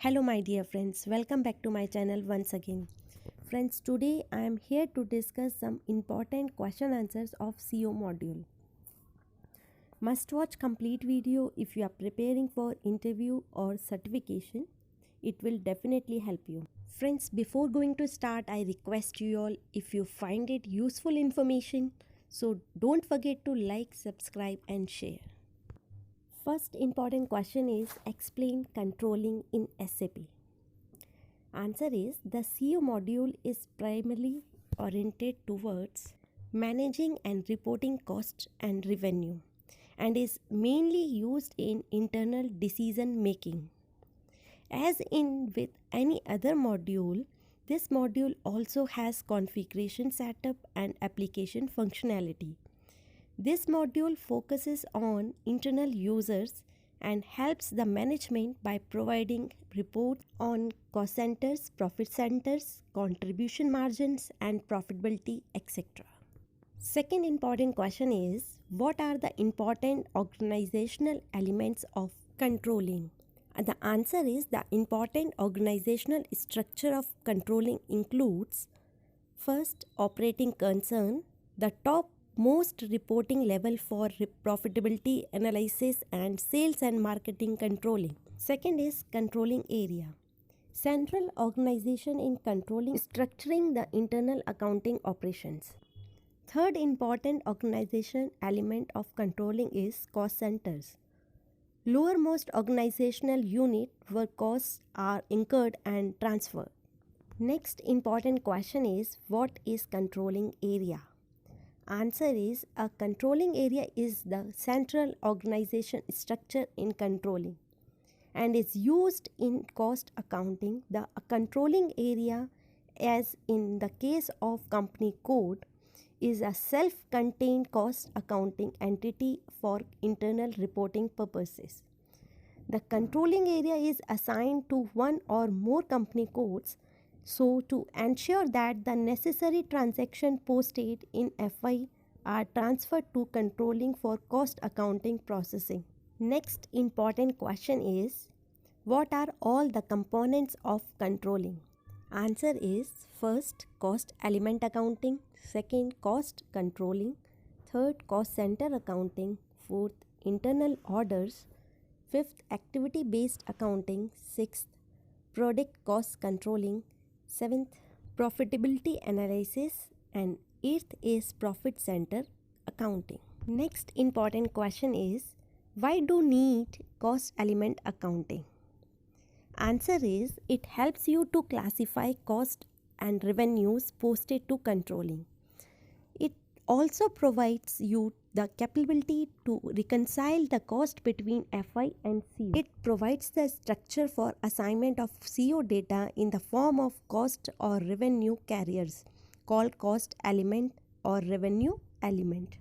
Hello my dear friends, welcome back to my channel once again. Friends, today I am here to discuss some important question answers of SEO module. Must watch complete video if you are preparing for interview or certification. It will definitely help you. Friends, before going to start, I request you all, if you find it useful information, so don't forget to like, subscribe and share. First important question is, explain controlling in SAP. Answer is, the SEO module is primarily oriented towards managing and reporting cost and revenue and is mainly used in internal decision making. As in with any other module, this module also has configuration setup and application functionality. This module focuses on internal users and helps the management by providing reports on cost centers, profit centers, contribution margins and profitability, etc. Second important question is, what are the important organizational elements of controlling? The answer is, the important organizational structure of controlling includes: first, operating concern, the top most reporting level for profitability analysis and sales and marketing controlling. Second is controlling area, central organization in controlling, structuring the internal accounting operations. Third important organization element of controlling is cost centers, lowermost organizational unit where costs are incurred and transferred. Next important question is, what is controlling area? Answer is, a controlling area is the central organization structure in controlling and is used in cost accounting. The controlling area, as in the case of company code, is a self-contained cost accounting entity for internal reporting purposes. The controlling area is assigned to one or more company codes, so to ensure that the necessary transaction posted in FI are transferred to controlling for cost accounting processing. Next important question is, what are all the components of controlling? Answer is, first, cost element accounting, second, cost controlling, third, cost center accounting, fourth, internal orders, fifth, activity based accounting, sixth, product cost controlling, seventh, profitability analysis, and eighth is profit center accounting. Next important question is, why do need cost element accounting? Answer is, it helps you to classify cost and revenues posted to controlling. It also provides you the capability to reconcile the cost between FI and CO. It provides the structure for assignment of CO data in the form of cost or revenue carriers called cost element or revenue element.